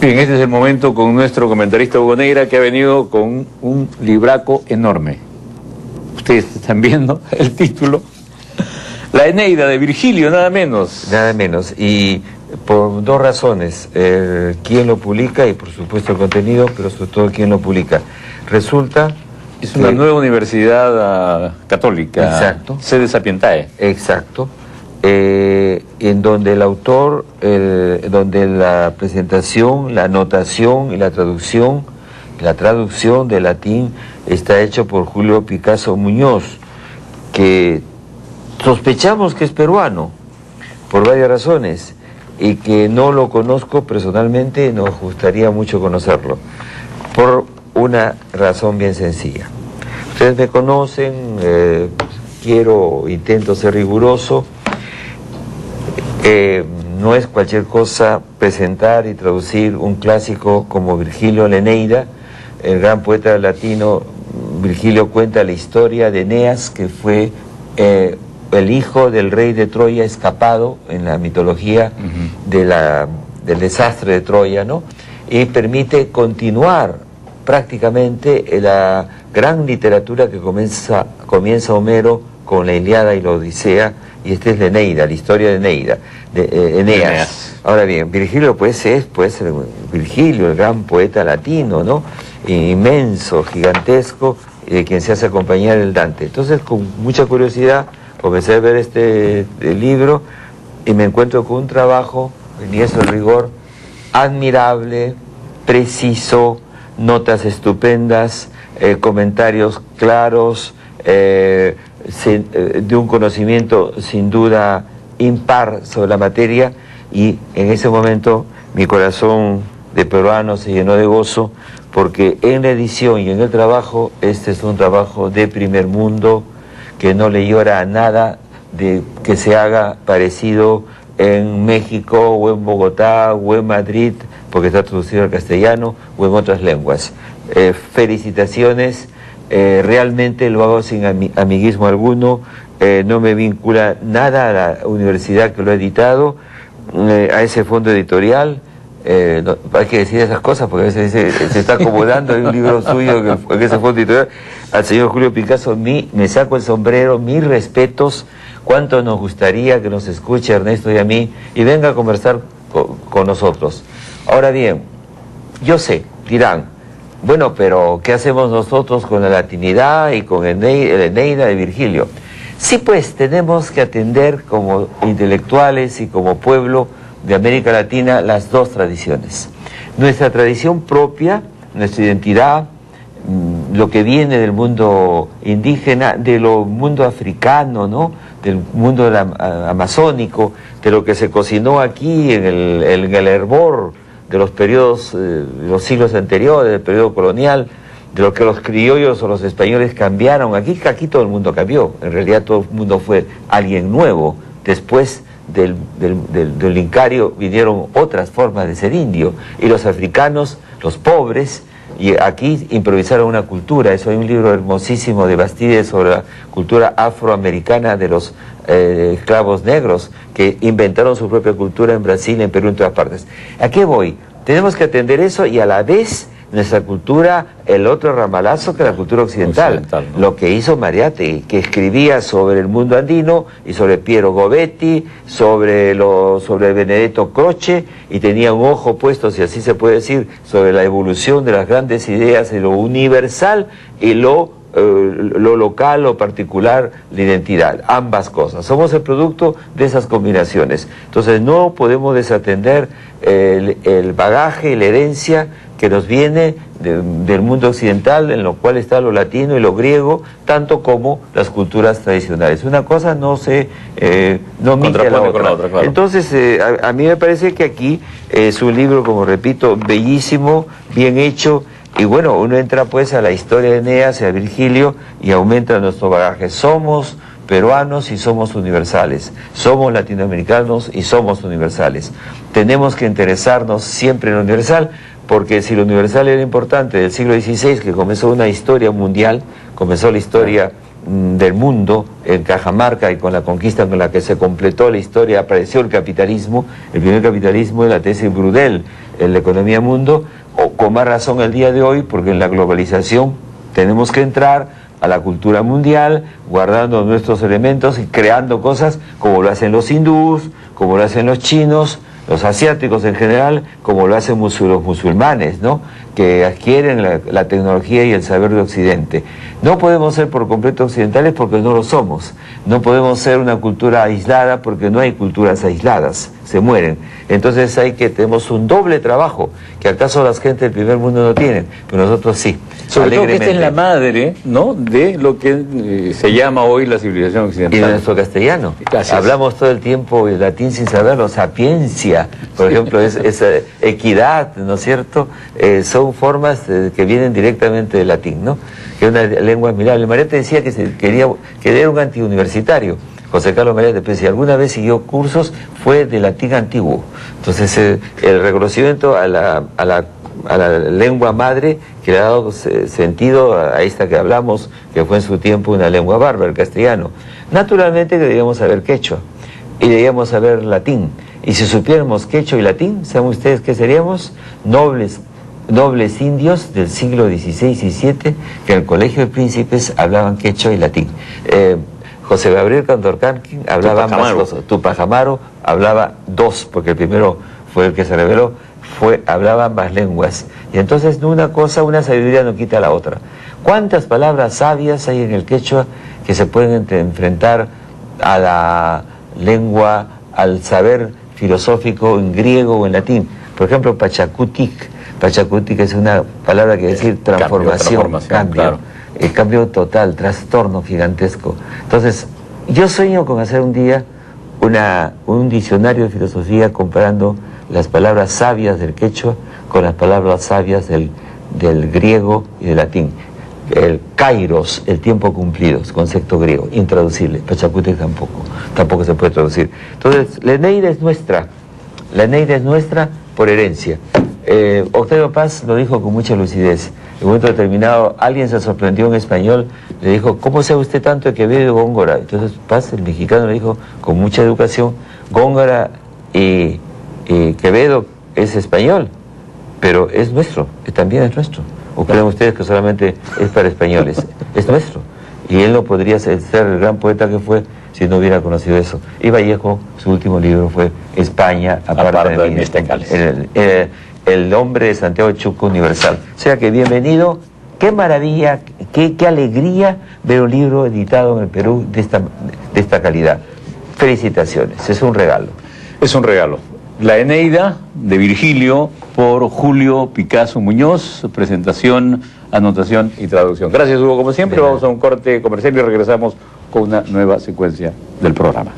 Bien, este es el momento con nuestro comentarista Hugo Neira, que ha venido con un libraco enorme. Ustedes están viendo el título. La Eneida de Virgilio, nada menos. Nada menos, y por dos razones. Quién lo publica y por supuesto el contenido, pero sobre todo quién lo publica. Resulta... Es una nueva universidad católica. Exacto. Sede Sapientae. Exacto. En donde el autor, donde la presentación, la anotación y la traducción de latín está hecho por Julio Picasso Muñoz, que sospechamos que es peruano, por varias razones, y que no lo conozco personalmente, nos gustaría mucho conocerlo, por una razón bien sencilla. Ustedes me conocen, intento ser riguroso. No es cualquier cosa presentar y traducir un clásico como Virgilio la Eneida. El gran poeta latino Virgilio cuenta la historia de Eneas, que fue el hijo del rey de Troya escapado en la mitología del desastre de Troya, ¿no? Y permite continuar prácticamente la gran literatura que comienza Homero con la Ilíada y la Odisea, y esta es la Eneida, la historia de Eneas. Ahora bien, Virgilio pues es Virgilio, el gran poeta latino, ¿no? Inmenso, gigantesco, de quien se hace acompañar el Dante. Entonces, con mucha curiosidad, comencé a ver este libro y me encuentro con un trabajo, en eso el rigor, admirable, preciso, notas estupendas, comentarios claros, de un conocimiento sin duda impar sobre la materia, y en ese momento mi corazón de peruano se llenó de gozo, porque en la edición y en el trabajo, este es un trabajo de primer mundo, que no le llora a nada de que se haga parecido en México o en Bogotá o en Madrid, porque está traducido al castellano, o en otras lenguas. Felicitaciones, realmente lo hago sin amiguismo alguno, no me vincula nada a la universidad que lo ha editado, a ese fondo editorial. No, hay que decir esas cosas porque a veces se está acomodando, hay un libro suyo en ese fondo editorial. Al señor Julio Picasso me saco el sombrero, mis respetos, cuánto nos gustaría que nos escuche Ernesto y a mí y venga a conversar con nosotros. Ahora bien, yo sé, dirán, bueno, pero ¿qué hacemos nosotros con la latinidad y con el Eneida de Virgilio? Sí, pues tenemos que atender como intelectuales y como pueblo de América Latina las dos tradiciones. Nuestra tradición propia, nuestra identidad, lo que viene del mundo indígena, del mundo africano, ¿no? Del mundo amazónico, de lo que se cocinó aquí en el hervor de los periodos, de los siglos anteriores, del periodo colonial, de lo que los criollos o los españoles cambiaron. Aquí todo el mundo cambió, en realidad todo el mundo fue alguien nuevo. Después del incario vinieron otras formas de ser indio, y los africanos, los pobres, y aquí improvisaron una cultura. Eso, hay un libro hermosísimo de Bastide sobre la cultura afroamericana de los esclavos negros, que inventaron su propia cultura en Brasil, en Perú, en todas partes. ¿A qué voy? Tenemos que atender eso y a la vez nuestra cultura, el otro ramalazo que la cultura occidental, ¿no? Lo que hizo Mariátegui, que escribía sobre el mundo andino y sobre Piero Gobetti, sobre Benedetto Croce, y tenía un ojo puesto, si así se puede decir, sobre la evolución de las grandes ideas de lo universal y lo local o particular, la identidad, ambas cosas. Somos el producto de esas combinaciones. Entonces no podemos desatender el bagaje y la herencia que nos viene del mundo occidental, en lo cual está lo latino y lo griego, tanto como las culturas tradicionales. Una cosa no omite a la otra. Con la otra, claro. Entonces, a mí me parece que aquí es un libro, como repito, bellísimo, bien hecho, y bueno, uno entra pues a la historia de Eneas y a Virgilio y aumenta nuestro bagaje. Somos peruanos y somos universales, somos latinoamericanos y somos universales. Tenemos que interesarnos siempre en lo universal, porque si lo universal era importante del siglo XVI, que comenzó una historia mundial, comenzó la historia del mundo, en Cajamarca y con la conquista con la que se completó la historia, apareció el capitalismo, el primer capitalismo de la tesis Brudel, en la economía mundo, o con más razón el día de hoy, porque en la globalización tenemos que entrar a la cultura mundial, guardando nuestros elementos y creando cosas como lo hacen los hindús, como lo hacen los chinos, los asiáticos en general, como lo hacen los musulmanes, ¿no?, que adquieren la tecnología y el saber de Occidente. No podemos ser por completo occidentales porque no lo somos. No podemos ser una cultura aislada porque no hay culturas aisladas, se mueren. Entonces tenemos un doble trabajo, que acaso las gentes del primer mundo no tienen, pero nosotros sí. Sobre todo que esta es la madre, ¿no?, de lo que se llama hoy la civilización occidental. Y de nuestro castellano. Gracias. Hablamos todo el tiempo el latín sin saberlo, sapiencia, por ejemplo, es equidad, ¿no es cierto? Son formas que vienen directamente del latín, ¿no?, que es una lengua admirable. María te decía que era un antiuniversitario. José Carlos María, si alguna vez siguió cursos, fue de latín antiguo. Entonces, el reconocimiento a la lengua madre que le ha dado sentido a esta que hablamos, que fue en su tiempo una lengua bárbara, el castellano. Naturalmente que debíamos saber quechua y debíamos saber latín. Y si supiéramos quechua y latín, ¿saben ustedes qué seríamos? Nobles indios del siglo XVI y XVII, que en el Colegio de Príncipes hablaban quechua y latín. José Gabriel Condorcanqui hablaba más cosas. Tupac Amaru hablaba dos, porque el primero fue el que se reveló, hablaba ambas lenguas. Y entonces una sabiduría no quita la otra. ¿Cuántas palabras sabias hay en el quechua que se pueden enfrentar a la lengua, al saber filosófico en griego o en latín? Por ejemplo, Pachacutic. Pachacutic es una palabra que quiere decir transformación, cambio. Claro. El cambio total, trastorno gigantesco. Entonces, yo sueño con hacer un día un diccionario de filosofía comparando las palabras sabias del quechua con las palabras sabias del griego y del latín. El kairos, el tiempo cumplido, es concepto griego, intraducible. Pachacutic tampoco se puede traducir. Entonces, la Eneida es nuestra por herencia. Octavio Paz lo dijo con mucha lucidez. En un momento determinado, alguien se sorprendió en español, le dijo, ¿cómo sabe usted tanto de Quevedo y Góngora? Entonces Paz, el mexicano, le dijo con mucha educación, Góngora y Quevedo es español, pero es nuestro, también es nuestro. ¿O creen ustedes que solamente es para españoles? Es nuestro. Y él no podría ser el gran poeta que fue si no hubiera conocido eso. Y Vallejo, su último libro fue España, aparte de mí. El hombre de Santiago de Chuco universal. O sea que bienvenido, qué maravilla, qué alegría ver un libro editado en el Perú de esta calidad. Felicitaciones, es un regalo. Es un regalo. La Eneida de Virgilio por Julio Picasso Muñoz, presentación, anotación y traducción. Gracias, Hugo, como siempre. Vamos a un corte comercial y regresamos con una nueva secuencia del programa.